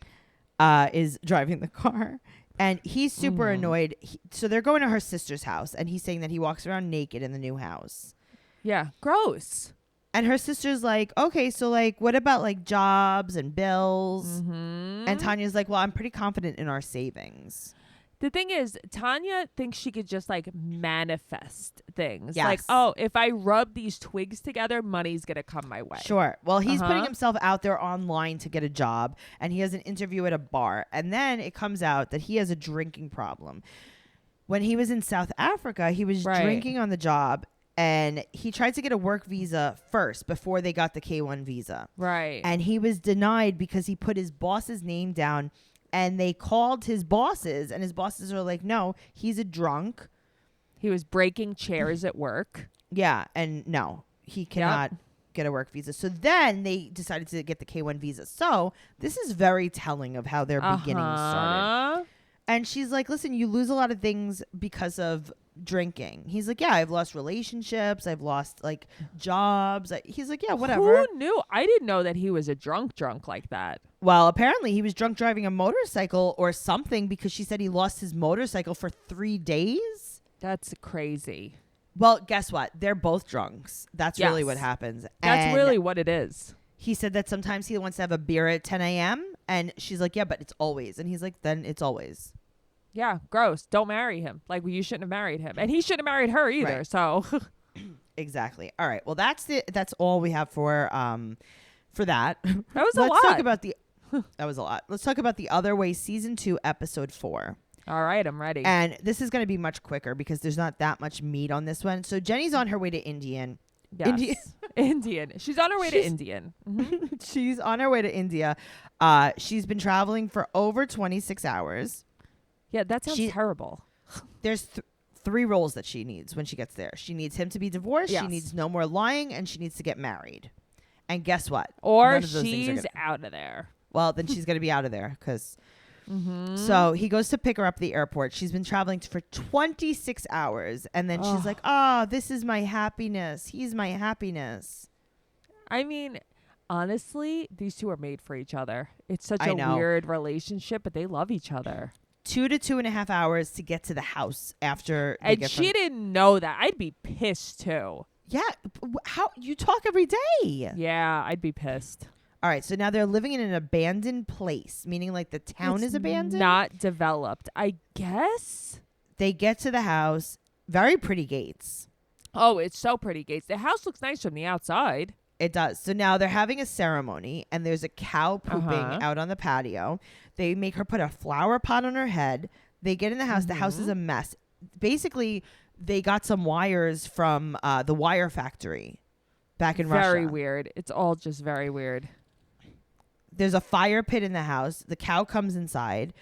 Is driving the car. And he's super annoyed. So they're going to her sister's house, and he's saying that he walks around naked in the new house. Yeah. Gross. And her sister's like, okay, so like, what about like jobs and bills? And Tanya's like, well, I'm pretty confident in our savings. The thing is, Tanya thinks she could just like manifest things. Yes. Like, oh, if I rub these twigs together, money's going to come my way. Sure. Well, he's putting himself out there online to get a job, and he has an interview at a bar. And then it comes out that he has a drinking problem. When he was in South Africa, he was drinking on the job, and he tried to get a work visa first before they got the K-1 visa. Right. And he was denied because he put his boss's name down. And they called his bosses, and his bosses are like, no, he's a drunk. He was breaking chairs at work. Yeah, and no, he cannot get a work visa. So then they decided to get the K-1 visa. So this is very telling of how their beginnings started. And she's like, listen, you lose a lot of things because of drinking. He's like, yeah, I've lost relationships. I've lost like jobs. He's like, yeah, whatever. Who knew? I didn't know that he was a drunk like that. Well, apparently he was drunk driving a motorcycle or something, because she said he lost his motorcycle for 3 days. That's crazy. Well, guess what? They're both drunks. That's really what happens. That's really what it is. He said that sometimes he wants to have a beer at 10 a.m. And she's like, yeah, but it's always. And he's like, then it's always. Yeah, gross. Don't marry him. Like, you shouldn't have married him. And he shouldn't have married her either. Right. So exactly. All right. Well, that's all we have for that. That was a lot. Let's talk about that was a lot. Let's talk about The Other Way, season 2, episode 4. All right, I'm ready. And this is going to be much quicker because there's not that much meat on this one. So Jenny's on her way to Indian. Yes. Indian. She's on her way to Indian. Mm-hmm. She's on her way to India. She's been traveling for over 26 hours. Yeah, that sounds terrible. There's 3 roles that she needs when she gets there. She needs him to be divorced. Yes. She needs no more lying, and she needs to get married. And guess what? Or she's out of there. Well, then she's going to be out of there because... So he goes to pick her up at the airport. She's been traveling for 26 hours. And then she's like, oh, this is my happiness. He's my happiness. I mean, honestly, these two are made for each other. It's such a weird relationship, but they love each other. 2 to 2.5 hours to get to the house after. And she didn't know that. I'd be pissed too. Yeah. How you talk every day. Yeah, I'd be pissed. All right, so now they're living in an abandoned place, meaning like the town is abandoned? Not developed, I guess. They get to the house. Very pretty gates. Oh, it's so pretty gates. The house looks nice from the outside. It does. So now they're having a ceremony, and there's a cow pooping out on the patio. They make her put a flower pot on her head. They get in the house. The house is a mess. Basically, they got some wires from the wire factory back in Russia. Very weird. It's all just very weird. There's a fire pit in the house. The cow comes inside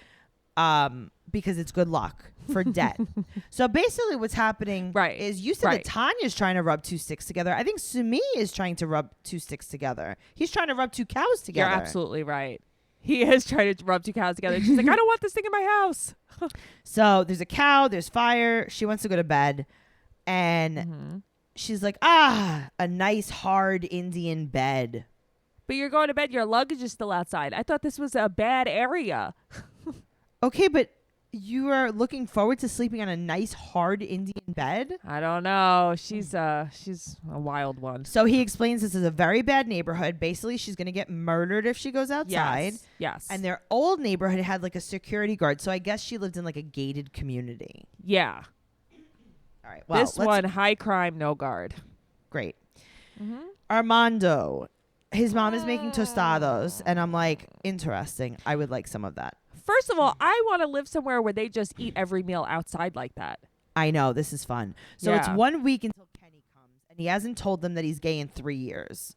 because it's good luck for debt. So basically what's happening is you said that Tanya's trying to rub 2 sticks together. I think Sumi is trying to rub 2 sticks together. He's trying to rub 2 cows together. You're absolutely right. He is trying to rub 2 cows together. She's like, I don't want this thing in my house. So there's a cow. There's fire. She wants to go to bed. And she's like, a nice hard Indian bed. But you're going to bed. Your luggage is still outside. I thought this was a bad area. Okay, but you are looking forward to sleeping on a nice hard Indian bed? I don't know. She's a wild one. So he explains this is a very bad neighborhood. Basically, she's going to get murdered if she goes outside. Yes. And their old neighborhood had like a security guard. So I guess she lived in like a gated community. Yeah. All right. Well, this one, high crime, no guard. Great. Armando. His mom is making tostados, and I'm like, interesting. I would like some of that. First of all, I want to live somewhere where they just eat every meal outside like that. I know. This is fun. So it's 1 week until Kenny comes, and he hasn't told them that he's gay in 3 years.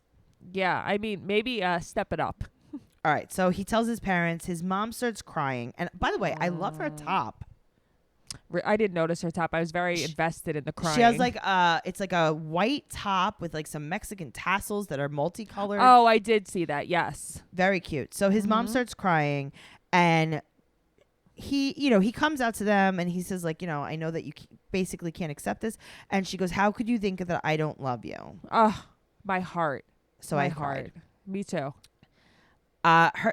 Yeah, I mean, maybe step it up. All right. So he tells his parents. His mom starts crying. And by the way, I love her top. I didn't notice her top. I was very invested in the crying. She has like it's like a white top with like some Mexican tassels that are multicolored. Oh, I did see that. Yes. Very cute. So his mom starts crying, and he comes out to them and he says like, I know that you basically can't accept this. And she goes, how could you think that I don't love you? Oh, my heart. So I cried. Me too.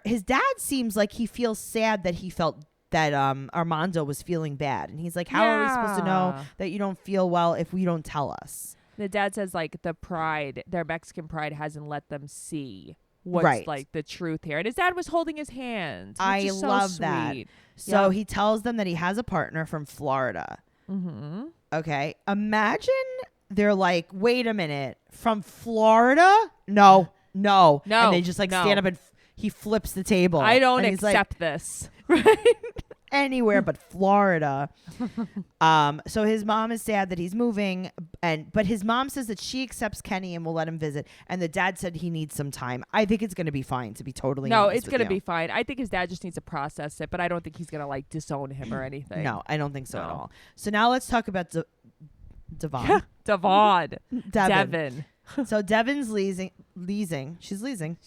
His dad seems like he feels sad that he felt that Armando was feeling bad. And he's like, how are we supposed to know that you don't feel well if we don't tell us? The dad says like their Mexican pride hasn't let them see what's like the truth here. And his dad was holding his hand. I love that. So he tells them that he has a partner from Florida. Okay. Imagine they're like, wait a minute, from Florida? No. And they just like stand up and he flips the table. I don't accept this. Right? Anywhere but Florida. So his mom is sad that he's moving, but his mom says that she accepts Kenny and will let him visit. And the dad said he needs some time. I think it's going to be fine, to be totally honest. No, it's going to be fine. I think his dad just needs to process it, but I don't think he's going to like disown him or anything. No, I don't think so at all. So now let's talk about Devon. Devin. So Devin's leasing. She's leasing.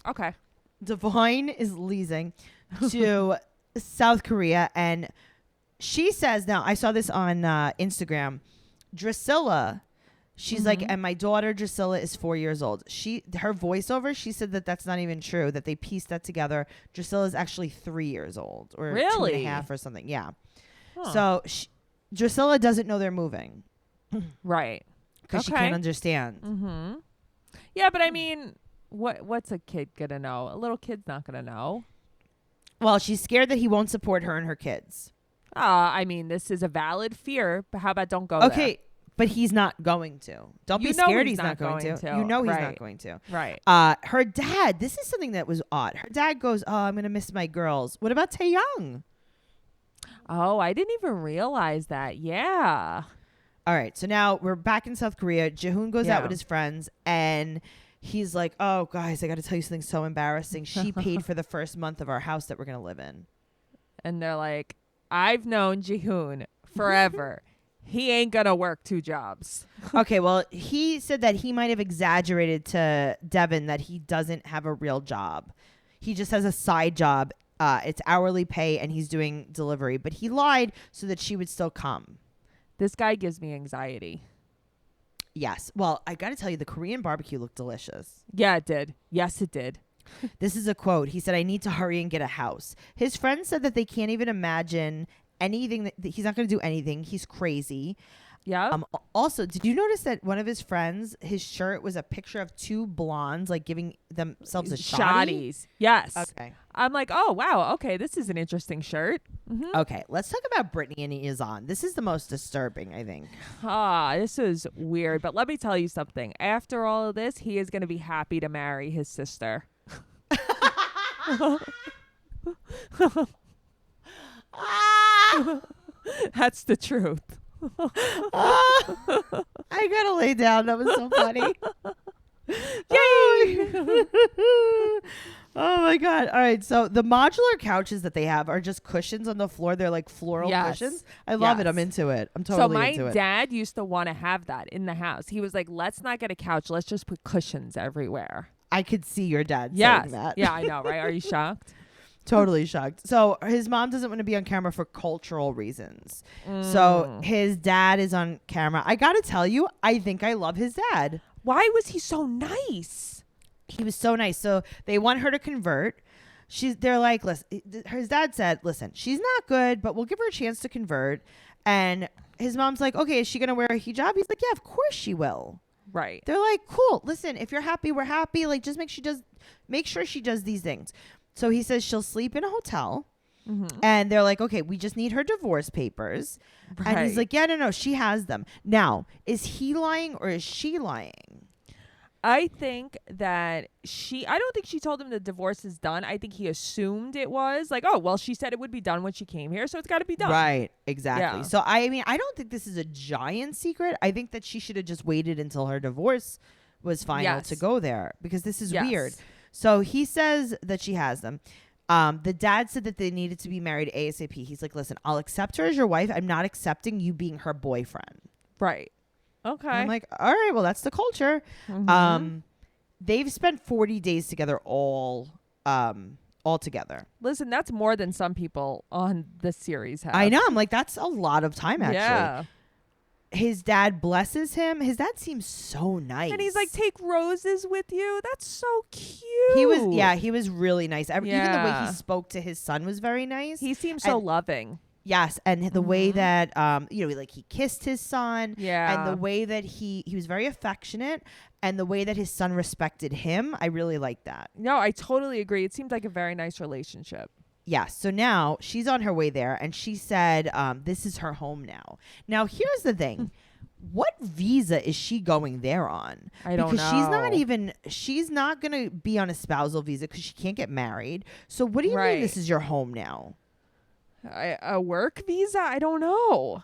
Okay. Devine is leasing to South Korea, and she says, now I saw this on Instagram, Drusilla, she's like, and my daughter Drusilla is 4 years old. Her voiceover, she said that that's not even true, that they pieced that together. Drusilla is actually 3 years old, or really? 2.5 or something. Yeah. So Drusilla doesn't know they're moving. Right. Because she can't understand. Yeah, but I mean, what's a kid gonna know? A little kid's not gonna know. Well, she's scared that he won't support her and her kids. I mean, this is a valid fear, but how about don't go there? Okay, but he's not going to. Don't be scared he's not going to. You know he's not going to. Right. Her dad, this is something that was odd. Her dad goes, oh, I'm going to miss my girls. What about Taeyong? Oh, I didn't even realize that. Yeah. All right, so now we're back in South Korea. Jihoon goes out with his friends, and he's like, oh, guys, I got to tell you something so embarrassing. She paid for the first month of our house that we're going to live in. And they're like, I've known Jihoon forever. He ain't going to work 2 jobs. Okay, well, he said that he might have exaggerated to Devin that he doesn't have a real job. He just has a side job. It's hourly pay, and he's doing delivery. But he lied so that she would still come. This guy gives me anxiety. Yes. Well, I got to tell you, the Korean barbecue looked delicious. Yeah, it did. Yes, it did. This is a quote. He said, I need to hurry and get a house. His friends said that they can't even imagine anything. That he's not going to do anything. He's crazy. Yeah. Also, did you notice that one of his friends, his shirt was a picture of 2 blondes, like giving themselves a shotties? Yes. Okay. I'm like, oh, wow. Okay, this is an interesting shirt. Mm-hmm. Okay, let's talk about Brittany and Izan. This is the most disturbing, I think. This is weird. But let me tell you something. After all of this, he is going to be happy to marry his sister. That's the truth. I gotta lay down. That was so funny. Yay! Oh my god. All right, so the modular couches that they have are just cushions on the floor. They're like floral cushions. I love it. I'm into it. I'm totally into it. So my dad used to want to have that in the house. He was like, let's not get a couch. Let's just put cushions everywhere. I could see your dad saying that. Yeah, I know, right? Are you shocked? Totally shocked. So his mom doesn't want to be on camera for cultural reasons. So his dad is on camera. I got to tell you, I think I love his dad. Why was he so nice? He was so nice. So they want her to convert. They're like, listen, his dad said, listen, she's not good, but we'll give her a chance to convert. And his mom's like, okay, is she going to wear a hijab? He's like, yeah, of course she will. Right. They're like, cool. Listen, if you're happy, we're happy. Like, just make sure she does these things. So he says she'll sleep in a hotel. Mm-hmm. And they're like, okay, we just need her divorce papers. Right. And he's like, yeah, no, she has them. Now, is he lying or is she lying? I think that I don't think she told him the divorce is done. I think he assumed it was like, oh, well, she said it would be done when she came here, so it's got to be done. Right, exactly. Yeah. So, I mean, I don't think this is a giant secret. I think that she should have just waited until her divorce was final to go there, because this is weird. So he says that she has them. The dad said that they needed to be married ASAP. He's like, listen, I'll accept her as your wife. I'm not accepting you being her boyfriend. Right. Okay. And I'm like, all right, well, that's the culture. Mm-hmm. They've spent 40 days together all together. Listen, that's more than some people on the series have. I know. I'm like, that's a lot of time, actually. Yeah. His dad blesses him. His dad seems so nice. And he's like, take roses with you. That's so cute. He was really nice. Even the way he spoke to his son was very nice. He seems so loving. Yes, and the way that he kissed his son, and the way that he was very affectionate, and the way that his son respected him, I really liked that. No, I totally agree. It seemed like a very nice relationship. Yeah, so now she's on her way there, and she said this is her home now. Now, here's the thing. What visa is she going there on? I don't know. Because she's not going to be on a spousal visa because she can't get married. So what do you mean this is your home now? A work visa? I don't know.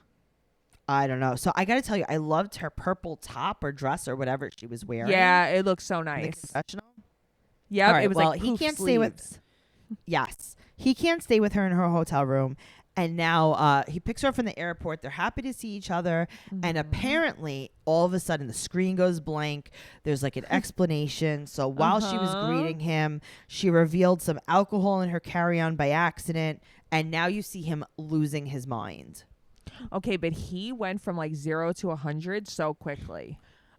So I got to tell you, I loved her purple top or dress or whatever she was wearing. Yeah, it looked so nice. Professional. Yeah, it was like he can't sleeves. Stay with. Yes, he can't stay with her in her hotel room, and now he picks her up from the airport. They're happy to see each other, and apparently, all of a sudden, the screen goes blank. There's like an explanation. So while she was greeting him, she revealed some alcohol in her carry-on by accident. And now you see him losing his mind. Okay, but he went from like 0 to 100 so quickly.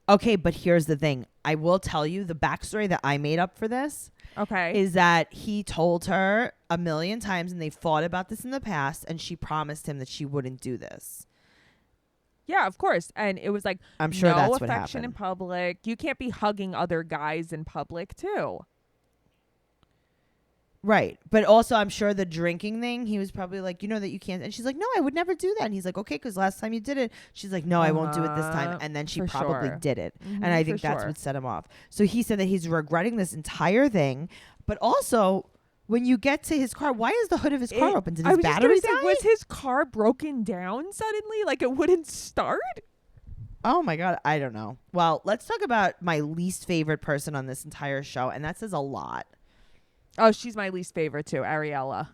Okay, but here's the thing. I will tell you the backstory that I made up for this. Okay. Is that he told her a million times, and they fought about this in the past, and she promised him that she wouldn't do this. Yeah, of course. And it was like, I'm sure no that's what affection happened. In public. You can't be hugging other guys in public too. Right. But also, I'm sure the drinking thing, he was probably like, you know that you can't. And she's like, no, I would never do that. And he's like, okay, because last time you did it. She's like, no, I won't do it this time. And then she probably did it. And I think that's what set him off. So he said that he's regretting this entire thing. But also, when you get to his car, why is the hood of his car open? Did his battery die? Was his car broken down suddenly? Like it wouldn't start? Oh my God. I don't know. Well, let's talk about my least favorite person on this entire show. And that says a lot. Oh, she's my least favorite too, Ariella.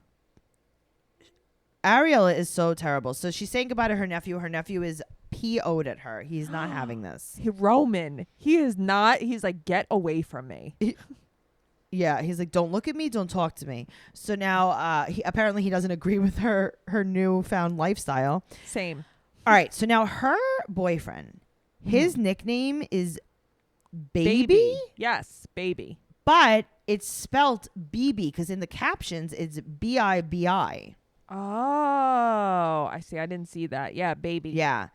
Ariella is so terrible. So she's saying goodbye to her nephew. Her nephew is PO'd at her. He's not having this. Roman. He is not. He's like, get away from me. Yeah, he's like, don't look at me, don't talk to me. So now apparently he doesn't agree with her newfound lifestyle. Same. All right, so now her boyfriend, his nickname is Baby? Yes, Baby. But it's spelt BB because in the captions it's BIBI. Oh, I see. I didn't see that. Yeah, Baby. Yeah.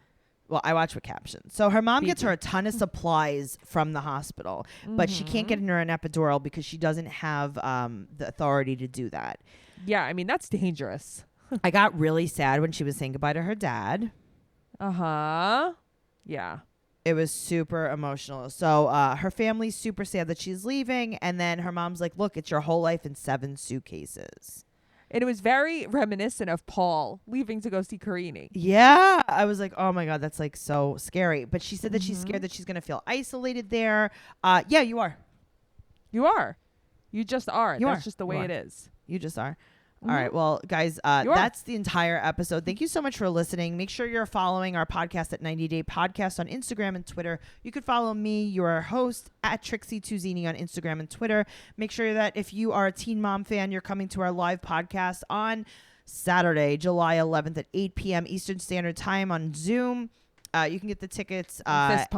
Well, I watch with captions. So her mom gets her a ton of supplies from the hospital, but she can't get her an epidural because she doesn't have the authority to do that. Yeah, I mean, that's dangerous. I got really sad when she was saying goodbye to her dad. Uh-huh. Yeah. It was super emotional. So her family's super sad that she's leaving. And then her mom's like, look, it's your whole life in 7 suitcases. And it was very reminiscent of Paul leaving to go see Karini. Yeah. I was like, oh my God, that's like so scary. But she said that she's scared that she's going to feel isolated there. Yeah, you are. You are. You just are. That's just the way it is. You just are. All right. Well, guys, that's the entire episode. Thank you so much for listening. Make sure you're following our podcast at 90 Day Podcast on Instagram and Twitter. You could follow me, your host, at Trixie Tuzini on Instagram and Twitter. Make sure that if you are a Teen Mom fan, you're coming to our live podcast on Saturday, July 11th at 8 p.m. Eastern Standard Time on Zoom. You can get the tickets at...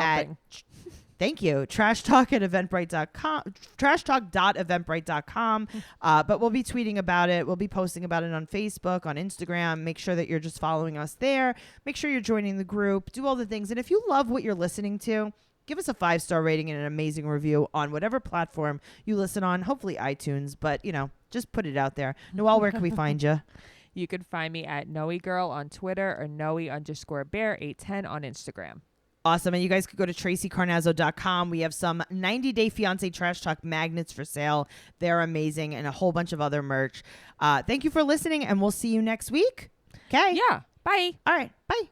Thank you. Trash Talk at Eventbrite.com. Trashtalk.eventbrite.com. But we'll be tweeting about it. We'll be posting about it on Facebook, on Instagram. Make sure that you're just following us there. Make sure you're joining the group. Do all the things. And if you love what you're listening to, give us a 5-star rating and an amazing review on whatever platform you listen on. Hopefully iTunes. But, just put it out there. Noelle, where can we find you? You can find me at Noe Girl on Twitter or Noe_Bear810 on Instagram. Awesome. And you guys could go to TracyCarnazzo.com. We have some 90 Day Fiancé Trash Talk magnets for sale. They're amazing, and a whole bunch of other merch. Thank you for listening, and we'll see you next week. Okay. Yeah. Bye. All right. Bye.